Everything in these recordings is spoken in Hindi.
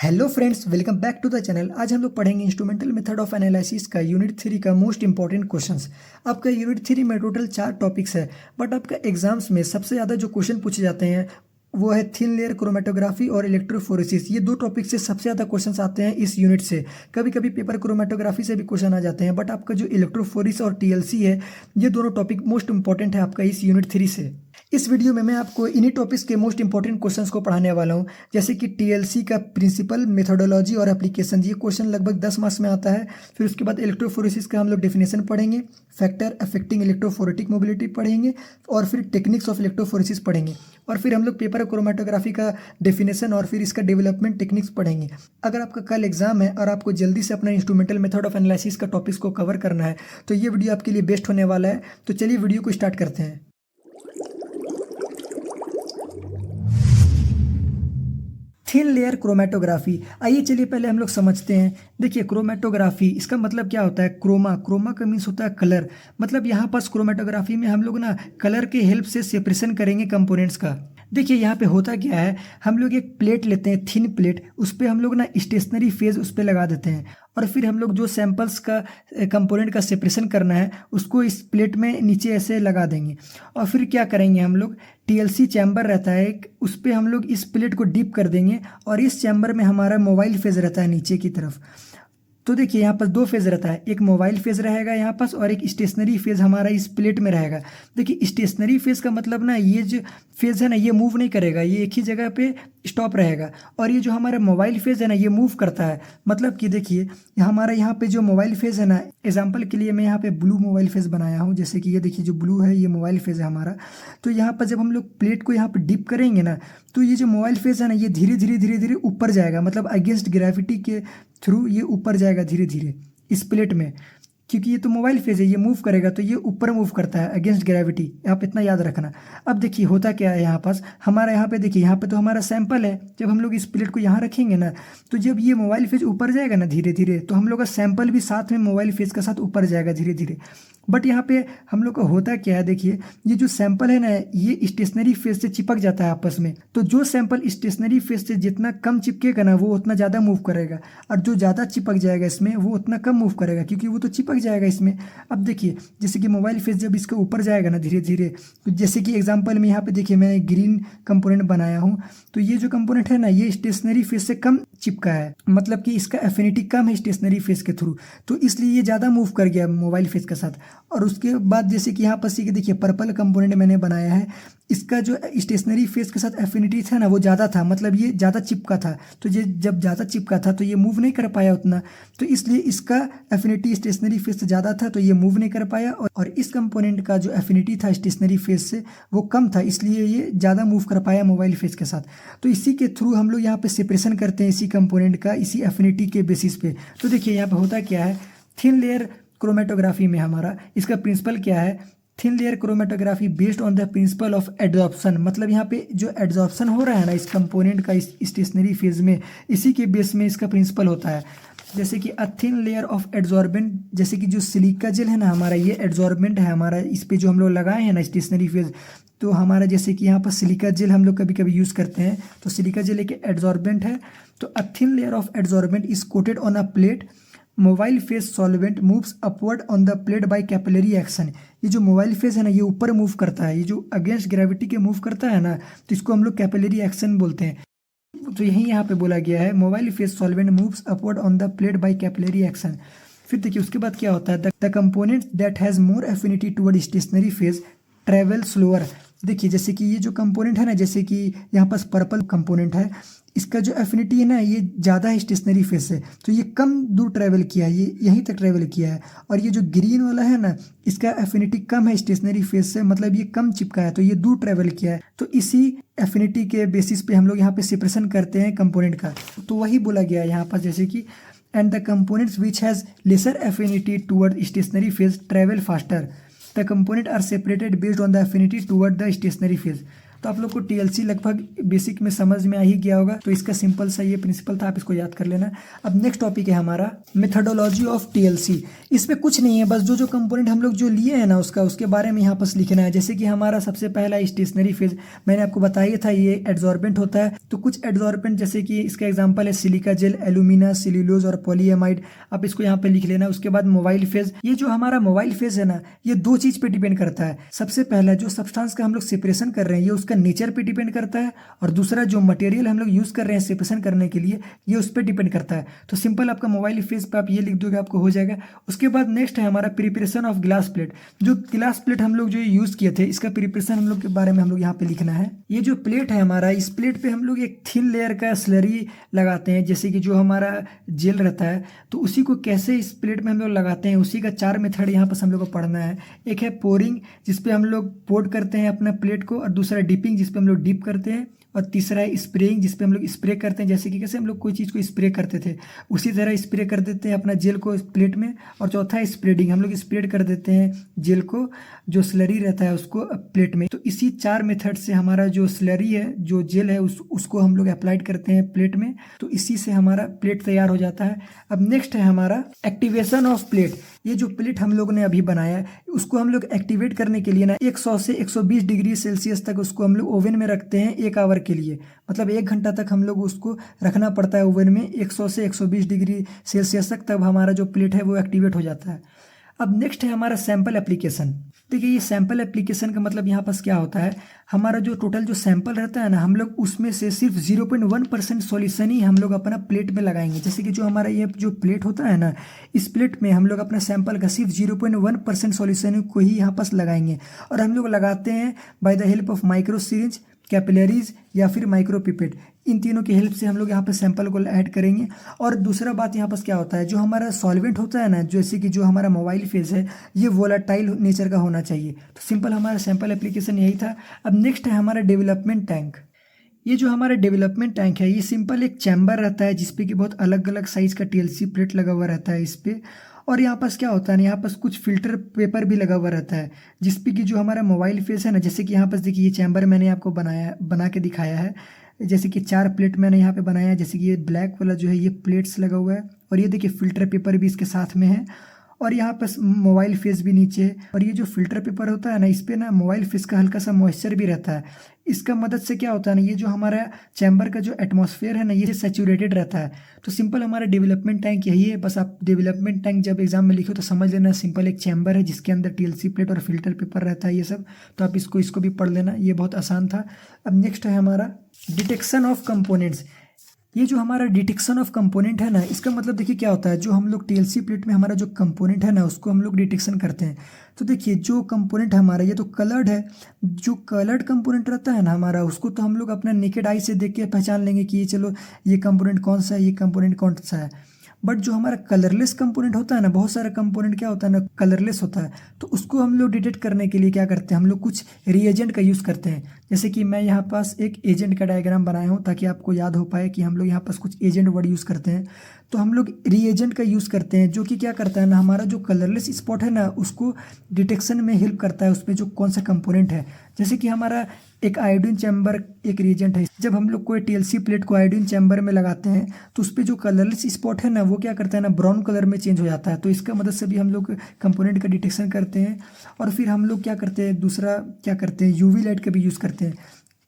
Hello friends, welcome back to the channel. आज हम लोग पढ़ेंगे इंस्ट्रूमेंटल मेथड ऑफ एनालिसिस का यूनिट 3 का मोस्ट इंपॉर्टेंट क्वेश्चंस। आपका यूनिट 3 में टोटल 4 टॉपिक्स है, बट आपका एग्जाम्स में सबसे ज़्यादा जो क्वेश्चन पूछे जाते हैं वो है थिन लेयर क्रोमेटोग्राफी और इलेक्ट्रोफोरेसिस। ये दो टॉपिक से सबसे ज़्यादा क्वेश्चंस आते हैं इस यूनिट से। कभी कभी पेपर क्रोमेटोग्राफी से भी क्वेश्चन आ जाते हैं, बट आपका जो इलेक्ट्रोफोरेसिस और टीएलसी है, ये दोनों टॉपिक मोस्ट इंपॉर्टेंट है आपका इस यूनिट 3 से। इस वीडियो में मैं आपको इन्हीं टॉपिक्स के मोस्ट इंपॉर्टेंट क्वेश्चंस को पढ़ाने वाला हूं, जैसे कि टीएलसी का प्रिंसिपल, मेथोडोलॉजी और एप्लीकेशन। ये क्वेश्चन लगभग 10 मार्क्स में आता है। फिर उसके बाद इलेक्ट्रोफोरेसिस का हम लोग डेफिनेशन पढ़ेंगे, फैक्टर अफेक्टिंग इलेक्ट्रोफोरेटिक मोबिलिटी पढ़ेंगे, और फिर टेक्निक्स ऑफ इलेक्ट्रोफोरेसिस पढ़ेंगे, और फिर हम लोग पेपर क्रोमेटोग्राफी का डेफिनेशन और फिर इसका डेवलपमेंट टेक्निक्स पढ़ेंगे। अगर आपका कल एग्जाम है और आपको जल्दी से अपना इंस्ट्रूमेंटल मेथड ऑफ एनालिसिस का टॉपिक्स को कवर करना है, तो ये वीडियो आपके लिए बेस्ट होने वाला है। तो चलिए वीडियो को स्टार्ट करते हैं। Thin layer chromatography. आइए चलिए पहले हम लोग समझते हैं। देखिए, क्रोमेटोग्राफी इसका मतलब क्या होता है। क्रोमा का मीन्स होता है कलर। मतलब यहाँ पास क्रोमेटोग्राफी में हम लोग ना कलर के हेल्प से सेपरेशन करेंगे कंपोनेंट्स का। देखिए यहाँ पे होता क्या है, हम लोग एक प्लेट लेते हैं, थिन प्लेट, उस पर हम लोग ना स्टेशनरी फेज उस पर लगा देते हैं, और फिर हम लोग जो सैंपल्स का कंपोनेंट का सेपरेशन करना है उसको इस प्लेट में नीचे ऐसे लगा देंगे। और फिर क्या करेंगे, हम लोग टीएलसी चैम्बर रहता है एक, उस पर हम लोग इस प्लेट को डीप कर देंगे, और इस चैम्बर में हमारा मोबाइल फेज रहता है नीचे की तरफ। तो देखिए यहाँ पर दो फेज रहता है, एक मोबाइल फेज रहेगा यहाँ पास और एक स्टेशनरी फेज हमारा इस प्लेट में रहेगा। देखिए स्टेशनरी फेज का मतलब ना, ये जो फेज है ना ये मूव नहीं करेगा, ये एक ही जगह पे स्टॉप रहेगा। और ये जो हमारा मोबाइल फेज है ना ये मूव करता है। मतलब कि देखिए हमारा यहाँ पे जो मोबाइल फेज है ना, एग्जाम्पल के लिए मैं यहाँ पे ब्लू मोबाइल फेज बनाया हूँ। जैसे कि ये देखिए जो ब्लू है ये मोबाइल फेज है हमारा। तो यहाँ पर जब हम लोग प्लेट को यहाँ पर डिप करेंगे ना, तो ये जो मोबाइल फेज है ना ये धीरे धीरे ऊपर जाएगा। मतलब अगेंस्ट ग्रेविटी के थ्रू ये ऊपर जाएगा धीरे धीरे इस प्लेट में, क्योंकि ये तो मोबाइल फेज है, ये मूव करेगा तो ये ऊपर मूव करता है अगेंस्ट ग्रेविटी। आप इतना याद रखना। अब देखिए होता क्या है, यहाँ पास हमारा यहाँ पे देखिए, यहाँ पे तो हमारा सैंपल है। जब हम लोग इस प्लेट को यहाँ रखेंगे ना, तो जब ये मोबाइल फेज ऊपर जाएगा ना धीरे धीरे, तो हम लोग का सैंपल भी साथ में मोबाइल फेज के साथ ऊपर जाएगा धीरे धीरे। बट यहाँ पे हम लोग का होता क्या है, देखिए ये जो सैंपल है ना ये स्टेशनरी फेज से चिपक जाता है आपस में। तो जो सैंपल स्टेशनरी फेज से जितना कम चिपकेगा ना वो उतना ज़्यादा मूव करेगा, और जो ज़्यादा चिपक जाएगा इसमें वो उतना कम मूव करेगा, क्योंकि वो तो चिपक जाएगा इसमें। अब देखिए जैसे कि मोबाइल फेज जब इसके ऊपर जाएगा ना धीरे धीरे, तो जैसे कि एग्जाम्पल में यहाँ पे देखिए मैंने ग्रीन कंपोनेंट बनाया हूँ, तो ये जो कंपोनेंट है ना ये स्टेशनरी फेज से कम चिपका है। मतलब कि इसका एफिनिटी कम है स्टेशनरी फेज के थ्रू, तो इसलिए ये ज़्यादा मूव कर गया मोबाइल फेज के साथ। और उसके बाद जैसे कि यहाँ पर देखिए पर्पल कंपोनेंट मैंने बनाया है, इसका जो स्टेशनरी फेज के साथ एफिनिटी था ना वो ज़्यादा था। मतलब ये ज़्यादा चिपका था, तो ये जब ज़्यादा चिपका था तो ये मूव नहीं कर पाया उतना, तो इसलिए इसका एफिनिटी स्टेशनरी फेज से ज़्यादा था तो ये मूव नहीं कर पाया। और इस कंपोनेंट का जो एफिनिटी था स्टेशनरी फेज से वो कम था, इसलिए ये ज़्यादा मूव कर पाया मोबाइल फेज के साथ। तो इसी के थ्रू हम लोग यहाँ पे सेपरेशन करते हैं इसी कंपोनेंट का, इसी एफिनिटी के बेसिस पे। तो देखिए यहाँ पे होता क्या है, थिन लेयर क्रोमेटोग्राफी में हमारा इसका प्रिंसिपल क्या है, thin layer chromatography based on the principle of adsorption. मतलब यहाँ पे जो एडजॉर्प्शन हो रहा है ना इस कंपोनेंट का इस स्टेशनरी फेज में, इसी के बेस में इसका प्रिंसिपल होता है। जैसे कि अ थिन लेयर ऑफ एड्जॉर्बेंट, जैसे कि जो सिलिका जेल है ना हमारा, ये एड्जॉर्बेंट है हमारा, इस पे जो हम लोग लगाए हैं ना स्टेशनरी फेज, तो हमारा जैसे कि यहाँ पर सिलिका जेल हम लोग कभी कभी यूज़ करते हैं, तो सिलिका जेल एक एड्जॉर्बेंट है। तो a thin layer of adsorbent is coated on a plate, mobile phase solvent moves upward on the plate by capillary action. ये जो मोबाइल फेज है ना ये ऊपर मूव करता है, ये जो अगेंस्ट ग्रेविटी के मूव करता है ना, तो इसको हम लोग कैपिलरी एक्शन बोलते हैं। तो यही यहाँ पे बोला गया है, mobile phase solvent moves upward on the plate by capillary action. फिर देखिए उसके बाद क्या होता है, the component that has more affinity toward stationary phase travel slower. देखिए जैसे कि ये जो कंपोनेंट है ना, जैसे कि यहाँ पास पर्पल कंपोनेंट है, इसका जो एफिनिटी है ना ये ज़्यादा है स्टेशनरी फेज से, तो ये कम दूर ट्रैवल किया है, ये यहीं तक ट्रैवल किया है। और ये जो ग्रीन वाला है ना, इसका एफिनिटी कम है स्टेशनरी फेज से, मतलब ये कम चिपका है, तो ये दूर ट्रैवल किया है। तो इसी एफिनिटी के बेसिस पे हम लोग यहाँ पे सेपरेशन करते हैं कंपोनेंट का। तो वही बोला गया है यहाँ पर, जैसे कि and the components which has lesser affinity toward stationary phase travel faster, the component are separated based on the affinity toward the stationary phase. तो आप लोग को टीएलसी लगभग बेसिक में समझ में आ ही गया होगा। तो इसका सिंपल सा ये प्रिंसिपल था, आप इसको याद कर लेना। अब नेक्स्ट टॉपिक है हमारा मेथडोलॉजी ऑफ टीएलसी। इसमें कुछ नहीं है, बस जो कंपोनेंट हम लोग जो लिए हैं ना उसके बारे में यहाँ पर लिखना है। जैसे कि हमारा सबसे पहला स्टेशनरी फेज मैंने आपको बताया था, ये एड्सॉर्बेंट होता है। तो कुछ एड्सॉर्बेंट जैसे कि इसका एग्जांपल है सिलिका जेल, एल्यूमिना, सेल्यूलोज और पॉलीएमाइड, आप इसको यहाँ पे लिख लेना। उसके बाद मोबाइल फेज, ये जो हमारा मोबाइल फेज है ना ये दो चीज पे डिपेंड करता है। सबसे पहला जो सब्सटेंस का हम लोग सेपरेशन कर रहे हैं ये उसका नेचर पे डिपेंड करता है, और दूसरा जो मटेरियल हम लोग यूज कर रहे हैं सेपरेशन करने के लिए ये उस पर डिपेंड करता है। तो सिंपल आपका मोबाइल फेज पे आप ये लिख दोगे आपको हो जाएगा। उसके बाद नेक्स्ट है हमारा प्रिपरेशन ऑफ ग्लास प्लेट। जो ग्लास प्लेट हम लोग जो यूज किए थे इसका प्रिपरेशन हम लोग के बारे में हम लोग यहाँ पे लिखना है। ये जो प्लेट है हमारा, इस प्लेट पे हम लोग एक थिन लेयर का स्लरी लगाते हैं, जैसे कि जो हमारा जेल रहता है। तो उसी को कैसे इस प्लेट में हम लोग लगाते हैं उसी का 4 मेथड यहाँ पर हम लोग को पढ़ना है। एक है पोरिंग जिसपे हम लोग पोर्ट करते हैं अपना प्लेट को, और दूसरा डिपिंग जिसपे हम लोग डिप करते हैं, और तीसरा है स्प्रेइंग जिसपे हम लोग स्प्रे करते हैं। जैसे कि कैसे हम लोग कोई चीज़ को स्प्रे करते थे उसी तरह स्प्रे कर देते हैं अपना जेल को प्लेट में। और चौथा है स्प्रेडिंग, हम लोग स्प्रेड कर देते हैं जेल को, जो स्लरी रहता है उसको प्लेट में। तो इसी 4 मेथड से हमारा जो स्लरी है जो जेल है उसको हम लोग अप्लाइड करते हैं प्लेट में। तो इसी से हमारा प्लेट तैयार हो जाता है। अब नेक्स्ट है हमारा एक्टिवेशन ऑफ प्लेट। ये जो प्लेट हम लोग ने अभी बनाया है उसको हम लोग एक्टिवेट करने के लिए ना 100 से 120 डिग्री सेल्सियस तक उसको हम लोग ओवन में रखते हैं 1 आवर के लिए। मतलब 1 घंटा तक हम लोग उसको रखना पड़ता है ओवन में 100 से 120 डिग्री सेल्सियस तक, तब हमारा जो प्लेट है वो एक्टिवेट हो जाता है। अब नेक्स्ट है हमारा सैंपल एप्लीकेशन। देखिए ये सैंपल एप्लीकेशन का मतलब यहाँ पास क्या होता है, हमारा जो टोटल जो सैंपल रहता है ना हम लोग उसमें से सिर्फ 0.1% सॉल्यूशन ही हम लोग अपना प्लेट में लगाएंगे। जैसे कि जो हमारा ये जो प्लेट होता है ना इस प्लेट में हम लोग अपना सैंपल का सिर्फ 0.1% सॉल्यूशन को ही यहाँ पास लगाएंगे। और हम लोग लगाते हैं by the help of micro syringe, capillaries या फिर माइक्रो पिपेट। इन तीनों की हेल्प से हम लोग यहाँ पे सैंपल को ऐड करेंगे। और दूसरा बात यहाँ पर क्या होता है, जो हमारा सॉल्वेंट होता है ना जैसे कि जो हमारा मोबाइल फेज है ये वोलाटाइल नेचर का होना चाहिए। तो सिंपल हमारा सैंपल एप्लीकेशन यही था। अब नेक्स्ट है हमारा डेवलपमेंट टैंक। ये जो हमारा डेवलपमेंट टैंक है ये सिंपल एक चैम्बर रहता है जिसपे कि बहुत अलग अलग साइज का टीएलसी प्लेट लगा हुआ रहता है इस पे। और यहाँ पास क्या होता है ना यहाँ पास कुछ फिल्टर पेपर भी लगा हुआ रहता है जिसपे कि जो हमारा मोबाइल फेस है ना, जैसे कि यहाँ पास देखिए ये चैम्बर मैंने आपको बना के दिखाया है। जैसे कि 4 प्लेट मैंने यहाँ पे बनाया है। जैसे कि ये ब्लैक वाला जो है ये प्लेट्स लगा हुआ है, और ये देखिए फिल्टर पेपर भी इसके साथ में है, और यहाँ पर मोबाइल फेस भी नीचे है। और ये जो फिल्टर पेपर होता है ना इस पे ना मोबाइल फेस का हल्का सा मॉइस्चर भी रहता है। इसका मदद से क्या होता है ना ये जो हमारा चैम्बर का जो एटमॉस्फेयर है ना ये सैचुरेटेड रहता है। तो सिंपल हमारा डेवलपमेंट टैंक यही है। बस आप डेवलपमेंट टैंक जब एग्जाम में लिखो तो समझ लेना सिंपल एक चैम्बर है जिसके अंदर टीएलसी प्लेट और फिल्टर पेपर रहता है ये सब। तो आप इसको भी पढ़ लेना, ये बहुत आसान था। अब नेक्स्ट है हमारा डिटेक्शन ऑफ कंपोनेंट्स। ये जो हमारा डिटेक्शन ऑफ कंपोनेंट है ना इसका मतलब देखिए क्या होता है, जो हम लोग टीएलसी प्लेट में हमारा जो कंपोनेंट है ना उसको हम लोग डिटेक्शन करते हैं। तो देखिए जो कंपोनेंट हमारा ये तो कलर्ड है, जो कलर्ड कंपोनेंट रहता है ना हमारा उसको तो हम लोग अपना नेकेड आई से देख के पहचान लेंगे कि ये चलो ये कंपोनेंट कौन सा है, ये कंपोनेंट कौन सा है। बट जो हमारा कलरलेस कंपोनेंट होता है ना, बहुत सारा कंपोनेंट क्या होता है ना कलरलेस होता है, तो उसको हम लोग डिटेक्ट करने के लिए क्या करते हैं हम लोग कुछ रिएजेंट का यूज़ करते हैं। जैसे कि मैं यहाँ पास एक एजेंट का डायग्राम बनाया हूँ ताकि आपको याद हो पाए कि हम लोग यहाँ पास कुछ एजेंट वर्ड यूज़ करते हैं। तो हम लोग रिएजेंट का यूज़ करते हैं जो कि क्या करता है ना हमारा जो कलरलेस स्पॉट है ना उसको डिटेक्शन में हेल्प करता है, उसमें जो कौन सा कंपोनेंट है। जैसे कि हमारा एक आयोडीन चैम्बर एक रिएजेंट है। जब हम लोग कोई टीएलसी प्लेट को आयोडीन चैम्बर में लगाते हैं तो उस पर जो कलरलेस स्पॉट है ना वो क्या करता है ना ब्राउन कलर में चेंज हो जाता है। तो इसका मदद से भी हम लोग कंपोनेंट का डिटेक्शन करते हैं। और फिर हम लोग क्या करते हैं, दूसरा क्या करते हैं यूवी लाइट का भी यूज़ करते हैं।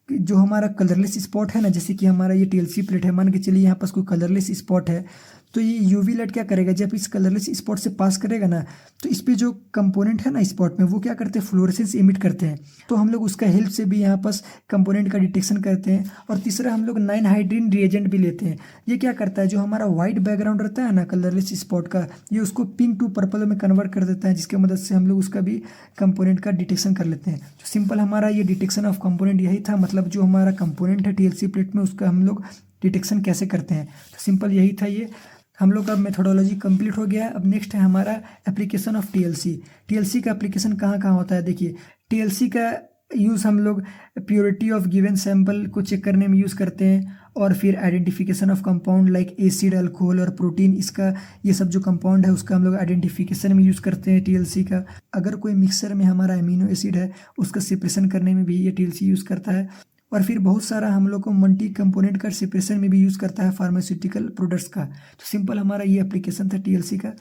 जो हमारा कलरलेस स्पॉट है ना, जैसे कि हमारा ये टीएलसी प्लेट है, मान के चलिए यहाँ पास कोई कलरलेस स्पॉट है, तो ये यूवी लाइट क्या करेगा, जब इस कलरलेस स्पॉट से पास करेगा ना तो इस पे जो कंपोनेंट है ना स्पॉट में वो क्या करते हैं फ्लोरेसेंस इमिट करते हैं। तो हम लोग उसका हेल्प से भी यहाँ पास कंपोनेंट का डिटेक्शन करते हैं। और तीसरा हम लोग 9 हाइड्रीन रिएजेंट भी लेते हैं। ये क्या करता है, जो हमारा व्हाइट बैकग्राउंड रहता है ना कलरलेस स्पॉट का, ये उसको पिंक टू पर्पल में कन्वर्ट कर देता है, जिसकी मदद से हम लोग उसका भी कंपोनेंट का डिटेक्शन कर लेते हैं। तो सिंपल हमारा ये डिटेक्शन ऑफ कंपोनेंट यही था, मतलब जो हमारा कंपोनेंट है टीएलसी प्लेट में उसका हम लोग डिटेक्शन कैसे करते हैं। तो सिंपल यही था, ये हम लोग का मेथोडोलॉजी कंप्लीट हो गया। अब नेक्स्ट है हमारा एप्लीकेशन ऑफ टीएलसी। टीएलसी का एप्लीकेशन कहाँ कहाँ होता है, देखिए टीएलसी का यूज़ हम लोग प्योरिटी ऑफ गिवन सैंपल को चेक करने में यूज़ करते हैं, और फिर identification of compound like acid, alcohol और प्रोटीन, इसका ये सब जो कंपाउंड है उसका हम लोग आइडेंटिफिकेशन में यूज़ करते हैं टीएलसी का। अगर कोई मिक्सर में हमारा अमीनो एसिड है उसका सेपरेशन करने में भी ये टीएलसी यूज़ करता है। और फिर बहुत सारा हम लोग को मल्टी कंपोनेंट का सेपरेशन में भी यूज़ करता है फार्मास्यूटिकल प्रोडक्ट्स का। तो सिंपल हमारा ये एप्लीकेशन था टीएलसी का।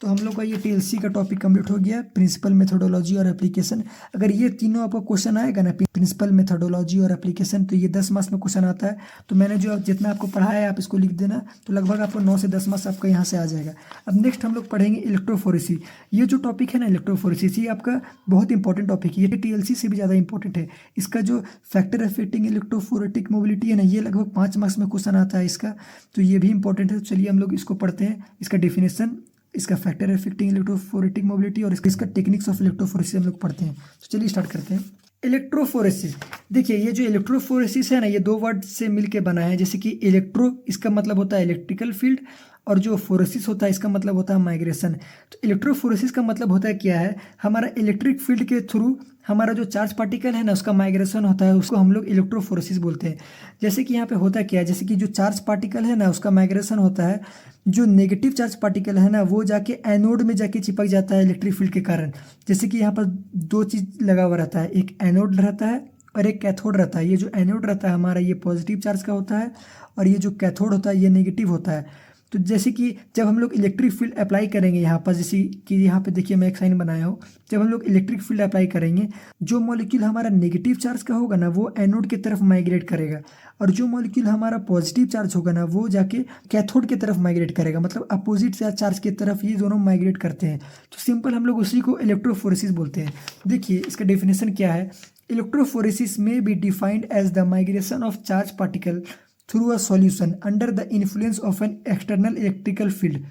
तो हम लोग का ये टीएलसी का टॉपिक कंप्लीट हो गया, प्रिंसिपल, मेथोडोलॉजी और एप्लीकेशन। अगर ये तीनों आपको क्वेश्चन आएगा ना, प्रिंसिपल, मेथोडोलॉजी और एप्लीकेशन, तो ये 10 मार्क्स में क्वेश्चन आता है। तो मैंने जो जितना आपको पढ़ाया है आप इसको लिख देना, तो लगभग आपको 9 से 10 मार्क्स आपका यहाँ से आ जाएगा। अब नेक्स्ट हम लोग पढ़ेंगे इलेक्ट्रोफोरेसी। ये जो टॉपिक है ना इलेक्ट्रोफोरेसिस, ये आपका बहुत इंपॉर्टेंट टॉपिक है, ये टीएलसी से भी ज़्यादा इंपॉर्टेंट है। इसका जो फैक्टर अफेक्टिंग इलेक्ट्रोफोरेटिक मोबिलिटी है ना, ये लगभग 5 मार्क्स में क्वेश्चन आता है इसका, तो ये भी इंपॉर्टेंट है। तो चलिए हम लोग इसको पढ़ते हैं, इसका डेफिनेशन, इसका फैक्टर अफेक्टिंग इलेक्ट्रोफोरेटिक मोबिलिटी और इसका टेक्निक्स ऑफ इलेक्ट्रोफोरेसिस हम लोग पढ़ते हैं। तो चलिए स्टार्ट करते हैं। इलेक्ट्रोफोरेसिस, देखिए ये जो इलेक्ट्रोफोरेसिस है ना, ये 2 वर्ड से मिलके बना है। जैसे कि इलेक्ट्रो, इसका मतलब होता है इलेक्ट्रिकल फील्ड, और जो फोरेसिस होता है इसका मतलब होता है माइग्रेशन। तो इलेक्ट्रोफोरेसिस का मतलब होता है क्या है, हमारा इलेक्ट्रिक फील्ड के थ्रू हमारा जो चार्ज पार्टिकल है ना उसका माइग्रेशन होता है, उसको हम लोग इलेक्ट्रोफोरेसिस बोलते हैं। जैसे कि यहाँ पे होता क्या है, जैसे कि जो चार्ज पार्टिकल है ना उसका माइग्रेशन होता है, जो नेगेटिव चार्ज पार्टिकल है ना वो जाके एनोड में जाके चिपक जाता है इलेक्ट्रिक फील्ड के कारण। जैसे कि यहाँ पर 2 चीज़ लगा हुआ रहता है, एक एनोड रहता है और एक कैथोड रहता है। ये जो एनोड रहता है हमारा, ये पॉजिटिव चार्ज का होता है, और ये जो कैथोड होता है ये नेगेटिव होता है। तो जैसे कि जब हम लोग इलेक्ट्रिक फील्ड अप्लाई करेंगे यहाँ पर, जैसे कि यहाँ पे देखिए मैं एक साइन बनाया हूँ, जब हम लोग इलेक्ट्रिक फील्ड अप्लाई करेंगे, जो मॉलिक्यूल हमारा नेगेटिव चार्ज का होगा ना वो एनोड की तरफ माइग्रेट करेगा, और जो मॉलिक्यूल हमारा पॉजिटिव चार्ज होगा ना वो जाके कैथोड की तरफ माइग्रेट करेगा, मतलब अपोजिट चार्ज की तरफ ये दोनों माइग्रेट करते हैं। तो सिंपल हम लोग उसी को इलेक्ट्रोफोरेसिस बोलते हैं। देखिए इसका डेफिनेशन क्या है, इलेक्ट्रोफोरेसिस में be defined as the migration of charge particle through a solution under the influence of an external electrical field.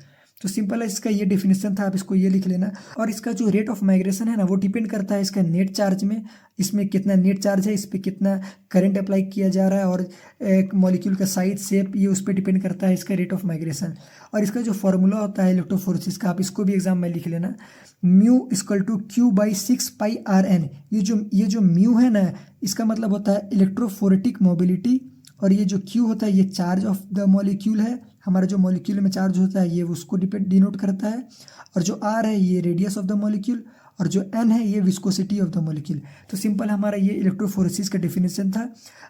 तो सिंपल है, इसका ये डेफिनेशन था, आप इसको ये लिख लेना। और इसका जो रेट ऑफ माइग्रेशन है ना वो डिपेंड करता है इसका नेट चार्ज में, इसमें कितना नेट चार्ज है, इस पर कितना करंट अप्लाई किया जा रहा है, और एक मॉलिक्यूल का साइज, शेप, ये उस पर डिपेंड करता है इसका रेट ऑफ माइग्रेशन। और इसका जो फॉर्मूला होता है इलेक्ट्रोफोरेसिस का, आप इसको भी एग्जाम में लिख लेना, म्यू इक्वल टू Q/6πRN। ये जो म्यू है ना, इसका मतलब होता है इलेक्ट्रोफोरेटिक मोबिलिटी, और ये जो Q होता है ये चार्ज ऑफ द मॉलिक्यूल है, हमारा जो मॉलिक्यूल में चार्ज होता है ये उसको डिनोट करता है, और जो R है ये रेडियस ऑफ द मॉलिक्यूल, और जो N है ये विस्कोसिटी ऑफ द मॉलिक्यूल। तो सिंपल हमारा ये इलेक्ट्रोफोरेसिस का डेफिनेशन था।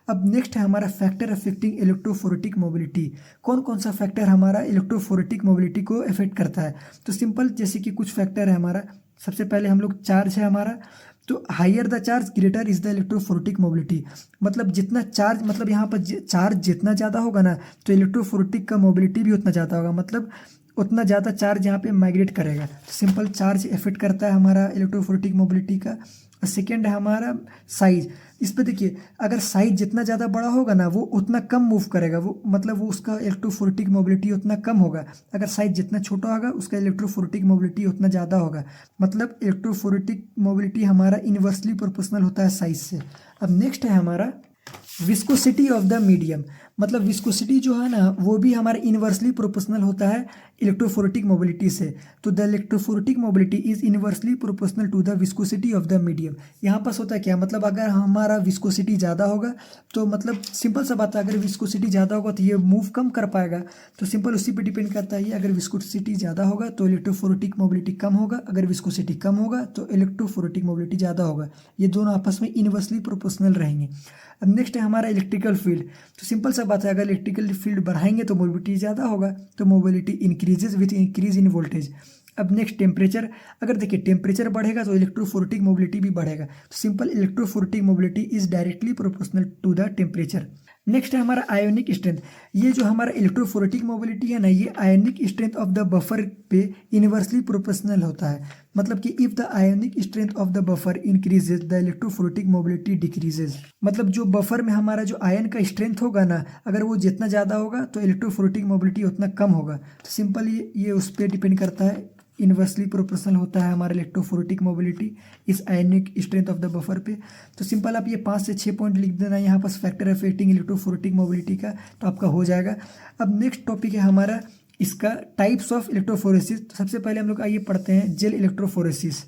अब नेक्स्ट है हमारा फैक्टर अफेक्टिंग इलेक्ट्रोफोरेटिक मोबिलिटी। कौन कौन सा फैक्टर हमारा इलेक्ट्रोफोरेटिक मोबिलिटी को अफेक्ट करता है, तो सिंपल जैसे कि कुछ फैक्टर है हमारा। सबसे पहले हम लोग चार्ज है हमारा, तो higher the charge greater is the electrophoretic mobility, मतलब जितना चार्ज, मतलब यहाँ पर चार्ज जितना ज़्यादा होगा ना तो इलेक्ट्रोफोरेटिक का मोबिलिटी भी उतना ज़्यादा होगा, मतलब उतना ज़्यादा चार्ज यहाँ पे माइग्रेट करेगा। तो सिंपल चार्ज इफेक्ट करता है हमारा इलेक्ट्रोफोरेटिक मोबिलिटी का। और सेकेंड है हमारा साइज। इस पर देखिए, अगर साइज जितना ज़्यादा बड़ा होगा ना वो उतना कम मूव करेगा, वो मतलब वो उसका इलेक्ट्रोफोरेटिक मोबिलिटी उतना कम होगा। अगर साइज जितना छोटा होगा उसका इलेक्ट्रोफोरेटिक मोबिलिटी उतना ज़्यादा होगा, मतलब इलेक्ट्रोफोरेटिक मोबिलिटी हमारा इन्वर्सली प्रोपोर्शनल होता है साइज से। अब नेक्स्ट है हमारा विस्कोसिटी ऑफ द मीडियम, मतलब विस्कोसिटी जो है ना वो भी हमारा इन्वर्सली प्रोपोर्शनल होता है इलेक्ट्रोफोरेटिक मोबिलिटी से। तो the electrophoretic mobility is inversely proportional to the viscosity of the medium. यहाँ पास होता है क्या, मतलब अगर हमारा विस्कोसिटी ज़्यादा होगा तो मतलब सिंपल सा बात है, अगर विस्कोसिटी ज़्यादा होगा तो ये मूव कम कर पाएगा, तो सिंपल उसी पे डिपेंड करता है। अगर विस्कोसिटी ज़्यादा होगा तो इलेक्ट्रोफोरेटिक मोबिलिटी कम होगा, अगर विस्कोसिटी कम होगा तो इलेक्ट्रोफोरेटिक मोबिलिटी ज़्यादा होगा। ये दोनों आपस में इन्वर्सली प्रोपोर्शनल रहेंगे। अब नेक्स्ट है हमारा इलेक्ट्रिकल फील्ड। तो सिंपल सा बात है, अगर इलेक्ट्रिकल फील्ड बढ़ाएंगे तो मोबिलिटी ज़्यादा होगा, तो mobility increases with increase in voltage. अब नेक्स्ट टेम्परेचर, अगर देखिए टेम्परेचर बढ़ेगा तो इलेक्ट्रोफोरेटिक मोबिलिटी भी बढ़ेगा। तो simple electrophoretic mobility is directly proportional to the temperature. Next है हमारा आयोनिक स्ट्रेंथ। ये जो हमारा इलेक्ट्रोफोरेटिक मोबिलिटी है ना, ये ionic strength of the buffer पे इन्वर्सली प्रोपोर्शनल होता है, मतलब कि if the ionic strength of the buffer increases the electrophoretic mobility decreases. मतलब जो बफर में हमारा जो आयन का स्ट्रेंथ होगा ना, अगर वो जितना ज़्यादा होगा तो इलेक्ट्रोफोरेटिक मोबिलिटी उतना कम होगा। तो सिंपल ये उस पर डिपेंड करता है, इन्वर्सली प्रोपोर्शनल होता है हमारा इलेक्ट्रोफोरेटिक मोबिलिटी इस आयनिक स्ट्रेंथ ऑफ द बफर पे। तो सिंपल आप ये 5 से 6 पॉइंट लिख देना यहाँ पर फैक्टर अफेक्टिंग इलेक्ट्रोफोरेटिक मोबिलिटी का, तो आपका हो जाएगा। अब नेक्स्ट टॉपिक है हमारा इसका टाइप्स ऑफ इलेक्ट्रोफोरेसिस। तो सबसे पहले हम लोग आइए पढ़ते हैं जेल इलेक्ट्रोफोरेसिस।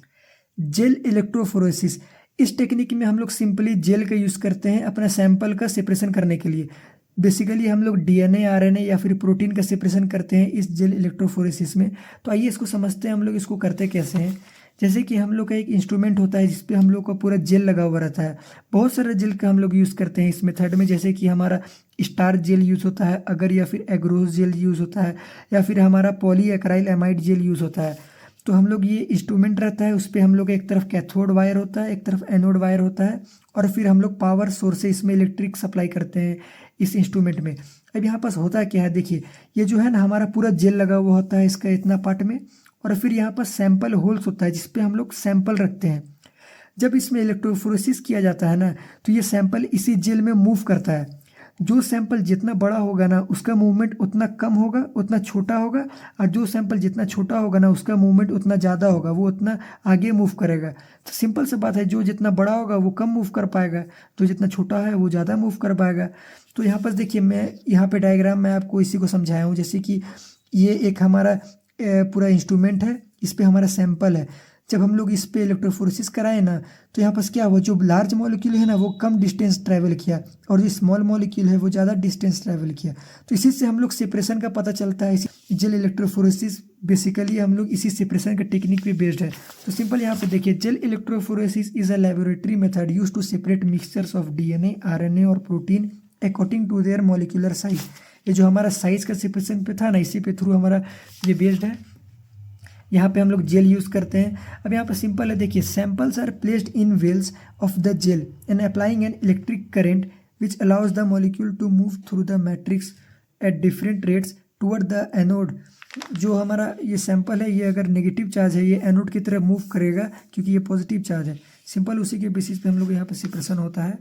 जेल इलेक्ट्रोफोरेसिस, इस टेक्निक में हम लोग सिंपली जेल का यूज़ करते हैं अपना सैंपल का सेपरेशन करने के लिए। बेसिकली हम लोग डीएनए, आरएनए या फिर प्रोटीन का सेपरेशन करते हैं इस जेल इलेक्ट्रोफोरेसिस में। तो आइए इसको समझते हैं हम लोग इसको करते कैसे हैं। जैसे कि हम लोग का एक इंस्ट्रूमेंट होता है जिसपे हम लोग का पूरा जेल लगा हुआ रहता है। बहुत सारे जेल का हम लोग यूज़ करते हैं इस मेथड में, जैसे कि हमारा स्टार जेल यूज़ होता है अगर, या फिर एग्रोस जेल यूज़ होता है, या फिर हमारा पॉलीएक्राइल एमाइड जेल यूज़ होता है। तो हम लोग ये इंस्ट्रूमेंट रहता है, उस पर हम लोग एक तरफ कैथोड वायर होता है, एक तरफ एनोड वायर होता है, और फिर हम लोग पावर सोर्स से इसमें इलेक्ट्रिक सप्लाई करते हैं इस इंस्ट्रूमेंट में। अब यहाँ पास होता क्या है, देखिए ये जो है ना हमारा पूरा जेल लगा हुआ होता है इसका इतना पार्ट में, और फिर यहाँ पर सैंपल होल्स होता है जिसपे हम लोग सैंपल रखते हैं। जब इसमें इलेक्ट्रोफोरेसिस किया जाता है ना, तो ये सैंपल इसी जेल में मूव करता है। जो सैंपल जितना बड़ा होगा ना उसका मूवमेंट उतना कम होगा, उतना छोटा होगा, और जो सैंपल जितना छोटा होगा ना उसका मूवमेंट उतना ज़्यादा होगा, वो उतना आगे मूव करेगा। तो सिंपल सी बात है, जो जितना बड़ा होगा वो कम मूव कर पाएगा, जो जितना छोटा है वो ज़्यादा मूव कर पाएगा। तो यहाँ पर देखिए मैं यहाँ पे डायग्राम में आपको इसी को समझाया हूँ। जैसे कि ये एक हमारा पूरा इंस्ट्रूमेंट है, इस पर हमारा सैंपल है। जब हम लोग इस पे इलेक्ट्रोफोरेसिस कराए ना, तो यहाँ पास क्या हुआ, जो लार्ज मॉलिक्यूल है ना वो कम डिस्टेंस ट्रैवल किया, और जो स्मॉल मॉलिक्यूल है वो ज़्यादा डिस्टेंस ट्रैवल किया। तो इसी से हम लोग सेपरेशन का पता चलता है। इसी जेल इलेक्ट्रोफोरेसिस बेसिकली हम लोग इसी सेपरेशन के टेक्निक पे बेस्ड है। तो सिंपल यहाँ पे देखिए, gel electrophoresis is a laboratory method use to separate mixtures of DNA, RNA और protein according to their molecular size. ये जो हमारा साइज का सेपरेशन पे था ना, इसी पे थ्रू हमारा ये बेस्ड है। यहाँ पे हम लोग जेल यूज़ करते हैं। अब यहाँ पर सिंपल है, देखिए samples are placed in wells of the gel and applying an electric current which allows the molecule to move through the matrix at different rates toward the anode. जो हमारा ये सैंपल है, ये अगर नेगेटिव चार्ज है ये एनोड की तरफ मूव करेगा क्योंकि ये पॉजिटिव चार्ज है। सिंपल उसी के बेसिस पे हम लोग यहाँ पर सेपरेशन होता है।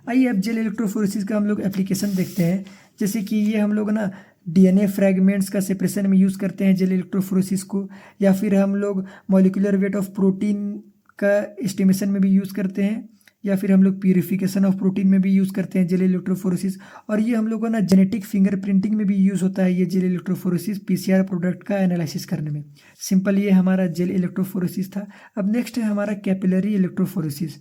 आइए अब जेल इलेक्ट्रोफोरेसिस का हम लोग एप्लीकेशन देखते हैं। जैसे कि ये हम लोग ना DNA फ्रैगमेंट्स का सेपरेशन में यूज़ करते हैं जेल इलेक्ट्रोफोरेसिस को, या फिर हम लोग मॉलिक्यूलर वेट ऑफ प्रोटीन का एस्टिमेशन में भी यूज़ करते हैं, या फिर हम लोग प्यूरिफिकेशन ऑफ प्रोटीन में भी यूज़ करते हैं जेल इलेक्ट्रोफोरेसिस। और ये हम लोग को ना जेनेटिक फिंगरप्रिंटिंग में भी यूज़ होता है ये जेल इलेक्ट्रोफोरेसिस, PCR प्रोडक्ट का एनालिसिस करने में। सिंपल ये हमारा जेल इलेक्ट्रोफोरेसिस था। अब नेक्स्ट है हमारा कैपिलरी इलेक्ट्रोफोरेसिस।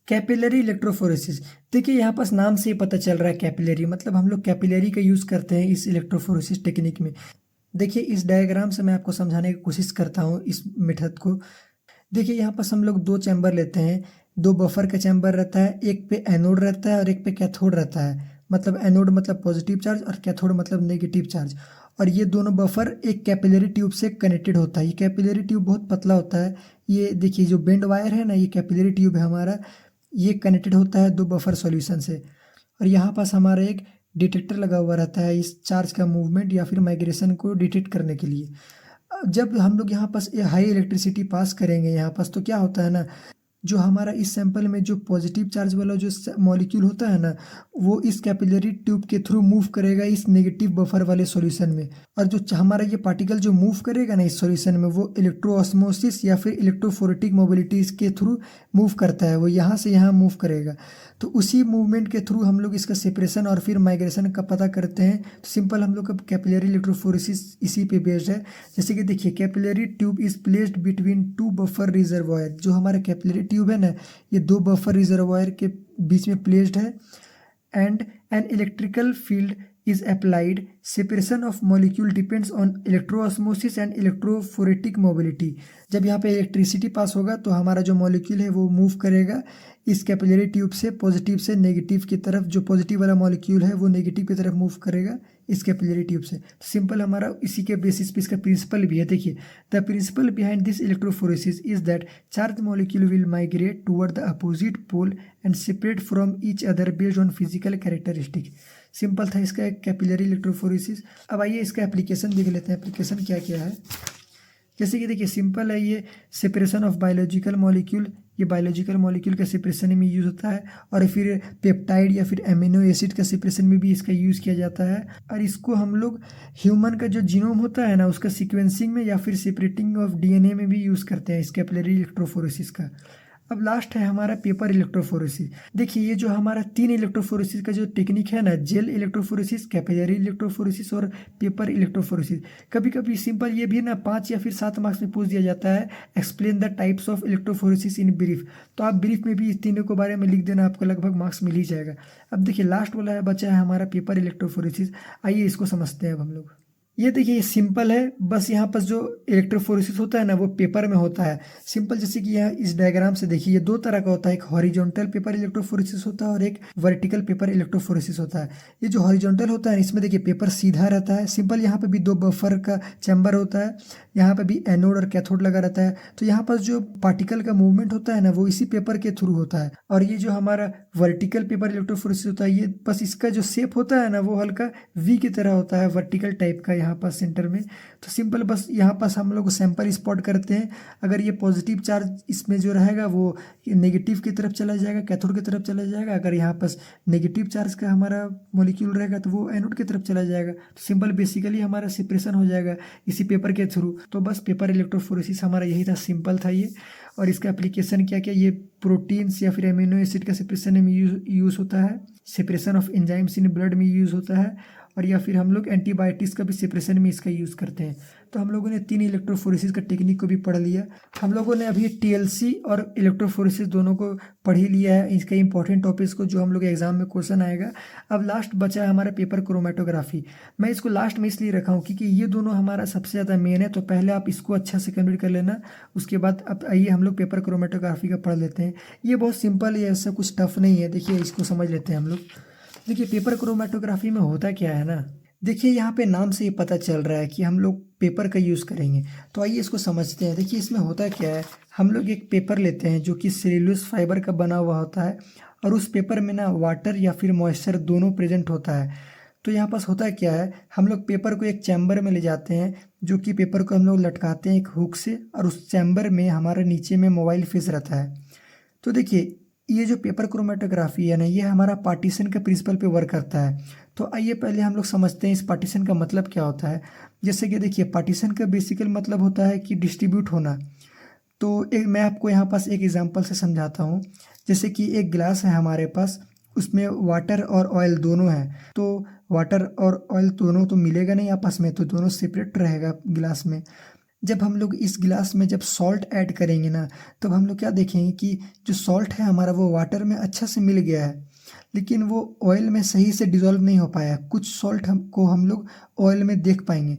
कैपिलरी इलेक्ट्रोफोरेसिस, देखिए यहाँ पास नाम से ही पता चल रहा है कैपिलरी, मतलब हम लोग कैपिलरी का यूज़ करते हैं इस इलेक्ट्रोफोरेसिस टेक्निक में। देखिए इस डायग्राम से मैं आपको समझाने की कोशिश करता हूँ इस मेथड को। देखिए यहाँ पास हम लोग दो चैम्बर लेते हैं, दो बफर का चैम्बर रहता है, एक पे एनोड रहता है और एक पे कैथोड रहता है। मतलब एनोड मतलब पॉजिटिव चार्ज और कैथोड मतलब नेगेटिव चार्ज। और ये दोनों बफर एक कैपिलरी ट्यूब से कनेक्टेड होता है। ये कैपिलरी ट्यूब बहुत पतला होता है। ये देखिए जो बेंड वायर है ना, ये कैपिलरी ट्यूब है हमारा, ये कनेक्टेड होता है दो बफर सॉल्यूशन से। और यहाँ पास हमारा एक डिटेक्टर लगा हुआ रहता है इस चार्ज का मूवमेंट या फिर माइग्रेशन को डिटेक्ट करने के लिए। जब हम लोग यहाँ पास हाई इलेक्ट्रिसिटी पास करेंगे यहाँ पास, तो क्या होता है ना, जो हमारा इस सैंपल में जो पॉजिटिव चार्ज वाला जो मॉलिक्यूल होता है ना, वो इस कैपिलरी ट्यूब के थ्रू मूव करेगा इस नेगेटिव बफर वाले सॉल्यूशन में। और जो हमारा ये पार्टिकल जो मूव करेगा ना इस सॉल्यूशन में, वो इलेक्ट्रोऑस्मोसिस या फिर इलेक्ट्रोफोरेटिक मोबिलिटीज़ के थ्रू मूव करता है, वो यहाँ से यहाँ मूव करेगा। तो उसी मूवमेंट के थ्रू हम लोग इसका सेपरेशन और फिर माइग्रेशन का पता करते हैं। तो सिंपल हम लोग का कैपिलरी इलेक्ट्रोफोरेसिस इसी पे बेस्ड है। जैसे कि देखिए, capillary tube is placed between two buffer reservoir. जो हमारा कैपिलरी ट्यूब है ना, ये दो बफर रिजर्वायर के बीच में प्लेस्ड है। And an electrical field is applied. Separation of molecule depends on electroosmosis and electrophoretic mobility. जब यहाँ पे इलेक्ट्रिसिटी पास होगा तो हमारा जो मॉलिक्यूल है वो मूव करेगा इस कैपिलरी ट्यूब से पॉजिटिव से नेगेटिव की तरफ। जो पॉजिटिव वाला मॉलिक्यूल है वो नेगेटिव की तरफ मूव करेगा इस कैपिलरी ट्यूब से। सिंपल हमारा इसी के बेसिस पे इसका प्रिंसिपल भी है। देखिए, the principle behind this electrophoresis is that charge molecule will migrate toward the opposite pole and separate from each other based on physical characteristic. Simple था इसका एक कैपिलरी इलेक्ट्रोफोरेसिस। अब आइए इसका एप्लीकेशन देख लेते हैं, एप्लीकेशन क्या क्या है। जैसे कि देखिए, सिंपल है, ये सेपरेशन ऑफ बायोलॉजिकल मॉलिक्यूल, ये बायोलॉजिकल मॉलिक्यूल का सेपरेशन में यूज़ होता है। और फिर पेप्टाइड या फिर एमिनो एसिड का सेपरेशन में भी इसका यूज़ किया जाता है। और इसको हम लोग ह्यूमन का जो जीनोम होता है ना, उसका सीक्वेंसिंग में या फिर सेपरेटिंग ऑफ DNA में भी यूज़ करते हैं इस कैपिलरी इलेक्ट्रोफोरेसिस का। अब लास्ट है हमारा पेपर इलेक्ट्रोफोरेसिस। देखिए, ये जो हमारा 3 इलेक्ट्रोफोरेसिस का जो टेक्निक है ना, जेल इलेक्ट्रोफोरेसिस, कैपिलरी इलेक्ट्रोफोरेसिस और पेपर इलेक्ट्रोफोरेसिस, कभी कभी सिंपल ये भी ना 5 या फिर 7 मार्क्स में पूछ दिया जाता है, explain the types of electrophoresis in brief. तो आप ब्रीफ में भी इस तीनों के बारे में लिख देना, आपको लगभग मार्क्स मिल ही जाएगा। अब देखिए, लास्ट वाला है बचा है हमारा पेपर इलेक्ट्रोफोरेसिस। आइए इसको समझते हैं अब हम लोग। ये देखिए ये सिंपल है, बस यहाँ पर जो इलेक्ट्रोफोरेसिस होता है ना वो पेपर में होता है। सिंपल जैसे कि यहाँ इस डायग्राम से देखिए ये दो तरह का होता है, एक हॉरिजॉन्टल पेपर इलेक्ट्रोफोरेसिस होता है और एक वर्टिकल पेपर इलेक्ट्रोफोरेसिस होता है। ये जो हॉरिजॉन्टल होता है इसमें देखिए पेपर सीधा रहता है, सिंपल यहाँ पे भी दो बफर का चैम्बर होता है, यहाँ पे भी एनोड और कैथोड लगा रहता है। तो यहाँ पर जो पार्टिकल का मूवमेंट होता है ना वो इसी पेपर के थ्रू होता है। और ये जो हमारा वर्टिकल पेपर इलेक्ट्रोफोरेसिस होता है ये बस इसका जो शेप होता है ना वो हल्का वी की तरह होता है, वर्टिकल टाइप का यहाँ पर सेंटर में। तो सिंपल बस यहाँ पास हम लोग सैंपल स्पॉट करते हैं, अगर ये पॉजिटिव चार्ज इसमें जो रहेगा वो नेगेटिव की तरफ चला जाएगा, कैथोड की तरफ चला जाएगा। अगर यहाँ पास नेगेटिव चार्ज का हमारा मॉलिक्यूल रहेगा तो वो एनोड की तरफ चला जाएगा। तो सिंपल बेसिकली हमारा सेपरेशन हो जाएगा इसी पेपर के थ्रू। तो बस पेपर इलेक्ट्रोफोरेसिस हमारा यही था, सिंपल था ये। और इसका एप्लीकेशन क्या क्या, ये प्रोटीन्स या फिर अमीनो एसिड का सेपरेशन में यूज़ होता है, separation of enzymes in blood में यूज़ होता है, और या फिर हम लोग एंटीबायोटिक्स का भी सेपरेशन में इसका यूज़ करते हैं। तो हम लोगों ने 3 इलेक्ट्रोफोरेसिस का टेक्निक को भी पढ़ लिया। हम लोगों ने अभी टीएलसी और इलेक्ट्रोफोरेसिस दोनों को पढ़ ही लिया है, इसका इंपॉर्टेंट टॉपिक्स को जो हम लोग एग्जाम में क्वेश्चन आएगा। अब लास्ट बचा है हमारा पेपर क्रोमेटोग्राफी। मैं इसको लास्ट में इसलिए रखा हूँ क्योंकि ये दोनों हमारा सबसे ज़्यादा मेन है, तो पहले आप इसको अच्छा से कंप्लीट कर लेना, उसके बाद अब आइए हम लोग पेपर क्रोमेटोग्राफी का पढ़ लेते हैं। ये बहुत सिंपल है, ऐसा कुछ टफ नहीं है। देखिए इसको समझ लेते हैं हम लोग। देखिए पेपर क्रोमेटोग्राफी में होता क्या है ना, देखिए यहाँ पे नाम से ही पता चल रहा है कि हम लोग पेपर का यूज़ करेंगे। तो आइए इसको समझते हैं। देखिए इसमें होता क्या है, हम लोग एक पेपर लेते हैं जो कि सेल्यूलोज फाइबर का बना हुआ होता है, और उस पेपर में ना वाटर या फिर मॉइस्चर दोनों प्रेजेंट होता है। तो यहाँ पास होता क्या है, हम लोग पेपर को एक चैम्बर में ले जाते हैं, जो कि पेपर को हम लोग लटकाते हैं एक हुक से, और उस चैम्बर में हमारे नीचे में मोबाइल फेस रहता है। तो देखिए ये जो पेपर क्रोमेटोग्राफी है ना, ये हमारा पार्टीशन का प्रिंसिपल पे वर्क करता है। तो आइए पहले हम लोग समझते हैं इस पार्टीशन का मतलब क्या होता है। जैसे कि देखिए पार्टीशन का बेसिकल मतलब होता है कि डिस्ट्रीब्यूट होना। तो एक मैं आपको यहाँ पास एक एग्जांपल से समझाता हूँ। जैसे कि एक गिलास है हमारे पास, उसमें वाटर और ऑयल दोनों हैं। तो वाटर और ऑयल दोनों तो मिलेगा नहीं आपस में, तो दोनों सेपरेट रहेगा गिलास में। जब हम लोग इस गिलास में जब सॉल्ट ऐड करेंगे ना, तब हम लोग क्या देखेंगे कि जो सॉल्ट है हमारा वो वाटर में अच्छा से मिल गया है, लेकिन वो ऑयल में सही से डिज़ोल्व नहीं हो पाया। कुछ सॉल्ट हमको हम लोग ऑयल में देख पाएंगे।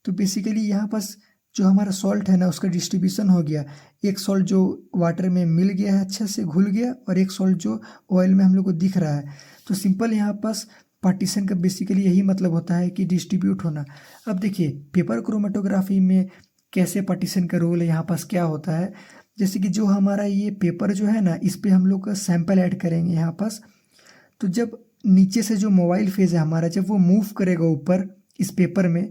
तो बेसिकली यहाँ पास जो हमारा सॉल्ट है ना उसका डिस्ट्रीब्यूशन हो गया। एक सॉल्ट जो वाटर में मिल गया है, अच्छे से घुल गया, और एक सॉल्ट जो ऑयल में हम लोग को दिख रहा है। तो सिंपल यहाँ पास पार्टीशन का बेसिकली यही मतलब होता है कि डिस्ट्रीब्यूट होना। अब देखिए पेपर क्रोमेटोग्राफी में कैसे पार्टीशन का रोल है, यहाँ पास क्या होता है। जैसे कि जो हमारा ये पेपर जो है ना, इस पे हम लोग का सैंपल ऐड करेंगे यहाँ पास। तो जब नीचे से जो मोबाइल फेज है हमारा, जब वो मूव करेगा ऊपर इस पेपर में,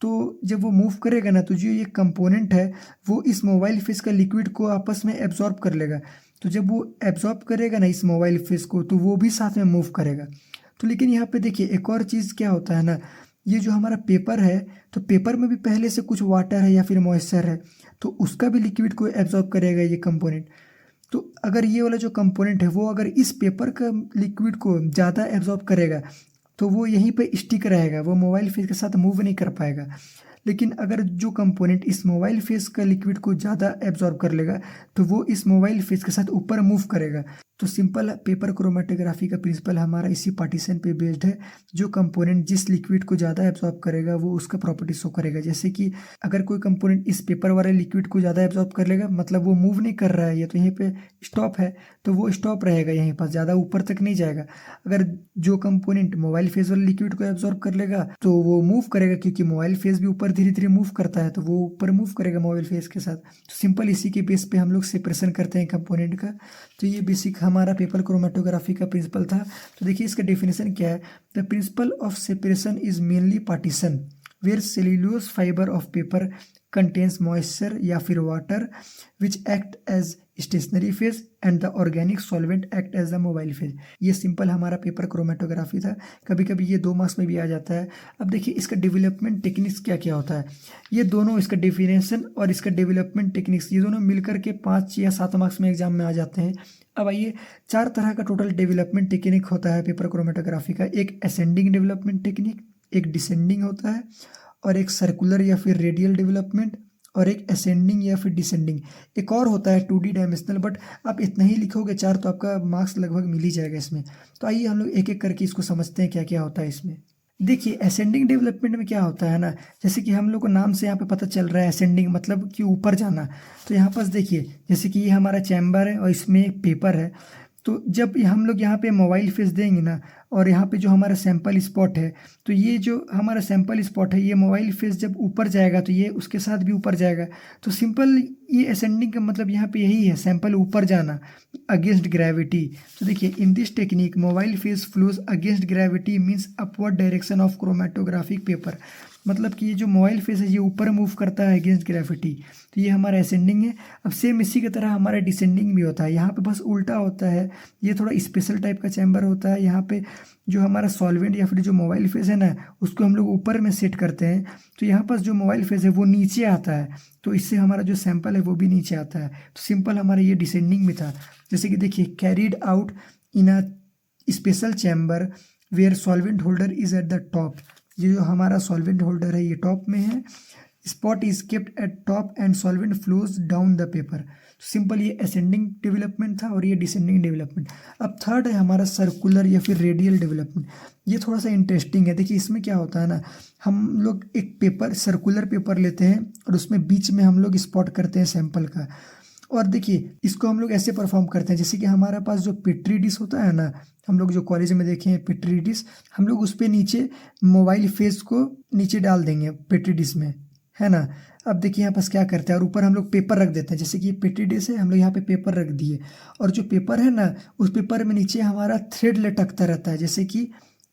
तो जब वो मूव करेगा ना, तो जो ये कंपोनेंट है वो इस मोबाइल फेज का लिक्विड को आपस में एब्जॉर्ब कर लेगा। तो जब वो एब्जॉर्ब करेगा ना इस मोबाइल फेज को, तो वो भी साथ में मूव करेगा। तो लेकिन यहाँ पे देखिए एक और चीज़ क्या होता है ना, ये जो हमारा पेपर है, तो पेपर में भी पहले से कुछ वाटर है या फिर मॉइस्चर है, तो उसका भी लिक्विड को एब्जॉर्ब करेगा ये कंपोनेंट। तो अगर ये वाला जो कंपोनेंट है वो अगर इस पेपर का लिक्विड को ज़्यादा एब्जॉर्ब करेगा, तो वो यहीं पे स्टिक रहेगा, वो मोबाइल फेस के साथ मूव नहीं कर पाएगा। लेकिन अगर जो कंपोनेंट इस मोबाइल फेस का लिक्विड को ज़्यादा एब्जॉर्ब कर लेगा, तो वो इस मोबाइल फेस के साथ ऊपर मूव करेगा। तो सिंपल पेपर क्रोमेटोग्राफी का प्रिंसिपल हमारा इसी पार्टीशन पे बेस्ड है। जो कंपोनेंट जिस लिक्विड को ज़्यादा एब्जॉर्ब करेगा वो उसका प्रॉपर्टी शो करेगा। जैसे कि अगर कोई कंपोनेंट इस पेपर वाले लिक्विड को ज़्यादा एब्जॉर्ब कर लेगा, मतलब वो मूव नहीं कर रहा है, ये तो यहीं पे स्टॉप है, तो वो स्टॉप रहेगा यहीं पर, ज़्यादा ऊपर तक नहीं जाएगा। अगर जो कंपोनेंट मोबाइल फेस वाले लिक्विड को एब्जॉर्ब कर लेगा तो वो मूव करेगा, क्योंकि मोबाइल फेस भी ऊपर धीरे धीरे मूव करता है, तो वो ऊपर मूव करेगा मोबाइल फेस के साथ। तो सिंपल इसी के बेस पे हम लोग सेपरेशन करते हैं कंपोनेंट का। तो ये बेसिक हमारा पेपर क्रोमेटोग्राफी का प्रिंसिपल था। तो देखिए इसका डेफिनेशन क्या है। The principle of separation is mainly partition where cellulose fibre of paper contains moisture या फिर water which act as stationary phase and the organic solvent act as the mobile phase. ये सिंपल हमारा पेपर क्रोमेटोग्राफी था। कभी कभी ये 2 मार्क्स में भी आ जाता है। अब देखिए इसका डेवलपमेंट टेक्निक्स क्या क्या होता है। ये दोनों, इसका डेफिनेशन और इसका डेवलपमेंट टेक्निक्स, ये दोनों मिलकर के 5 या 7 मार्क्स में एग्जाम में आ जाते हैं। अब आइए 4 तरह का टोटल डेवलपमेंट टेक्निक होता है पेपर क्रोमेटोग्राफी का। एक असेंडिंग डेवलपमेंट टेक्निक, एक डिसेंडिंग होता है, और एक सर्कुलर या फिर रेडियल डेवलपमेंट, और एक असेंडिंग या फिर डिसेंडिंग। एक और होता है 2D डायमेंशनल, बट आप इतना ही लिखोगे 4 तो आपका मार्क्स लगभग मिल ही जाएगा इसमें। तो आइए हम लोग एक एक करके इसको समझते हैं क्या क्या होता है इसमें। देखिए असेंडिंग डेवलपमेंट में क्या होता है ना, जैसे कि हम लोग को नाम से यहाँ पे पता चल रहा है असेंडिंग मतलब कि ऊपर जाना। तो यहाँ पास देखिए जैसे कि ये हमारा चैम्बर है और इसमें एक पेपर है। तो जब हम लोग यहाँ पे मोबाइल फेस देंगे ना, और यहाँ पे जो हमारा सैंपल स्पॉट है, तो ये जो हमारा सैंपल स्पॉट है ये मोबाइल फेस जब ऊपर जाएगा तो ये उसके साथ भी ऊपर जाएगा। तो सिंपल ये असेंडिंग का मतलब यहाँ पे यही है, सैंपल ऊपर जाना अगेंस्ट ग्रेविटी। तो देखिए in this technique mobile face flows against gravity means upward direction of chromatographic paper. मतलब कि ये जो मोबाइल फेस है ये ऊपर मूव करता है अगेंस्ट ग्रेविटी। तो ये हमारा असेंडिंग है। अब सेम इसी की तरह हमारा डिसेंडिंग भी होता है, यहाँ पे बस उल्टा होता है। ये थोड़ा स्पेशल टाइप का चैम्बर होता है। यहाँ पे जो हमारा सॉल्वेंट या फिर जो मोबाइल फेस है ना उसको हम लोग ऊपर में सेट करते हैं। तो यहाँ पर जो मोबाइल फेस है वो नीचे आता है, तो इससे हमारा जो सैंपल है वो भी नीचे आता है। तो सिंपल हमारा ये डिसेंडिंग में था। जैसे कि देखिए carried out in a special chamber where solvent holder is at the top. ये जो हमारा सॉल्वेंट होल्डर है ये टॉप में है, spot is kept at top and solvent flows down the paper. Simple ये असेंडिंग डेवलपमेंट था और ये डिसेंडिंग डेवलपमेंट। अब थर्ड है हमारा सर्कुलर या फिर रेडियल डेवलपमेंट। ये थोड़ा सा इंटरेस्टिंग है। देखिए इसमें क्या होता है ना, हम लोग एक पेपर सर्कुलर पेपर लेते हैं और उसमें बीच में हम लोग स्पॉट करते हैं सैंपल का। और देखिए इसको हम लोग ऐसे परफॉर्म करते हैं जैसे कि हमारे पास जो पेट्री डिश होता है ना, हम लोग जो कॉलेज में देखे हैं पेट्री डिश, हम लोग उस पर नीचे मोबाइल फेस को नीचे डाल देंगे पेट्री डिश में, है ना। अब देखिए यहाँ पास क्या करते हैं और ऊपर हम लोग पेपर रख देते हैं। जैसे कि ये पेट्री डिश है, हम लोग यहाँ पे पेपर रख दिए और जो पेपर है ना उस पेपर में नीचे हमारा थ्रेड लटकता रहता है। जैसे कि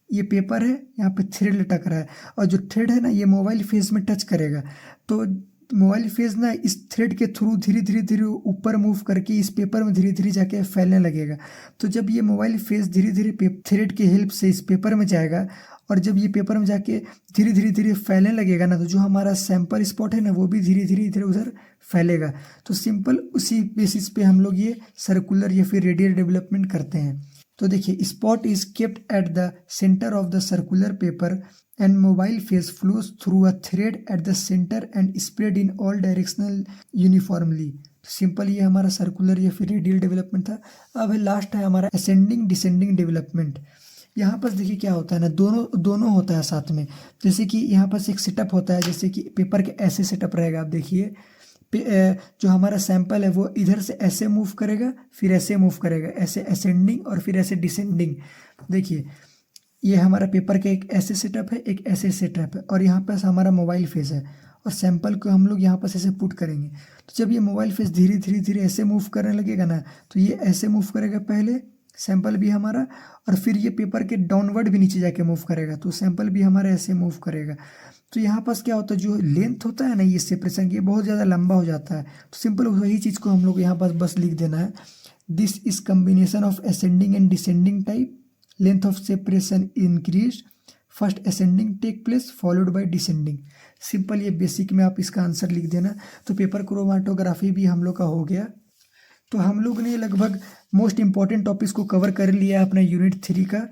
ये पेपर है, यहाँ पे थ्रेड लटक रहा है और जो थ्रेड है ना ये मोबाइल फेस में टच करेगा। तो मोबाइल फेस ना इस थ्रेड के थ्रू धीरे धीरे धीरे ऊपर मूव करके इस पेपर में धीरे धीरे जाके फैलने लगेगा। तो जब ये मोबाइल फेस धीरे धीरे थ्रेड के हेल्प से इस पेपर में जाएगा और जब ये पेपर में जाके धीरे धीरे धीरे फैलने लगेगा ना, तो जो हमारा सैंपल स्पॉट है ना वो भी धीरे धीरे इधर उधर फैलेगा। तो सिंपल उसी बेसिस पे हम लोग ये सर्कुलर या फिर रेडियल डेवलपमेंट करते हैं। तो देखिए spot is kept at the centre of the circular paper and mobile phase flows through a thread at the center and spread in all directional uniformly। Simple ये हमारा सर्कुलर या फिर रेडियल डेवलपमेंट था। अब लास्ट है हमारा असेंडिंग डिसेंडिंग डेवलपमेंट। यहाँ पर देखिए क्या होता है ना, दोनों होता है साथ में। जैसे कि यहाँ पर एक सेटअप होता है, जैसे कि पेपर के ऐसे सेटअप रहेगा। आप देखिए जो हमारा सैंपल है वो इधर से ऐसे मूव करेगा फिर ऐसे मूव करेगा, ऐसे असेंडिंग और फिर ऐसे डिसेंडिंग। देखिए ये हमारा पेपर का एक ऐसे सेटअप है, एक ऐसे सेटअप है और यहाँ पर हमारा मोबाइल फेस है और सैंपल को हम लोग यहाँ पर ऐसे पुट करेंगे। तो जब ये मोबाइल फेस धीरे धीरे धीरे ऐसे मूव करने लगेगा ना, तो ये ऐसे मूव करेगा पहले सैंपल भी हमारा, और फिर ये पेपर के डाउनवर्ड भी नीचे जाके मूव करेगा तो सैंपल भी हमारा ऐसे मूव करेगा। तो यहाँ पास क्या होता है, जो लेंथ होता है ना ये सेपरेशन ये बहुत ज़्यादा लंबा हो जाता है। तो सिंपल वही चीज़ को हम लोग यहाँ पास बस लिख देना है, this is combination of ascending and descending type, length of separation increase, first ascending take place followed by descending. Simple ये बेसिक में आप इसका आंसर लिख देना। तो पेपर क्रोमेटोग्राफी भी हम लोग का हो गया। तो हम लोग ने लगभग मोस्ट इंपॉर्टेंट टॉपिक्स को कवर कर लिया अपना यूनिट 3 का।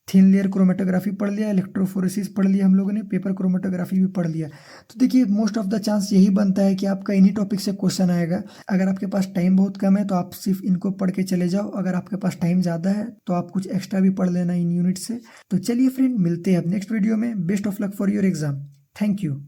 थिन लेयर क्रोमेटोग्राफी पढ़ लिया, इलेक्ट्रोफोरेसिस पढ़ लिया हम लोगों ने, पेपर क्रोमेटोग्राफी भी पढ़ लिया। तो देखिए मोस्ट ऑफ द चांस यही बनता है कि आपका इन्हीं टॉपिक से क्वेश्चन आएगा। अगर आपके पास टाइम बहुत कम है तो आप सिर्फ इनको पढ़ के चले जाओ, अगर आपके पास टाइम ज़्यादा है तो आप कुछ एक्स्ट्रा भी पढ़ लेना इन यूनिट से। तो चलिए फ्रेंड मिलते हैं अब नेक्स्ट वीडियो में। Best of luck for your exam. Thank you.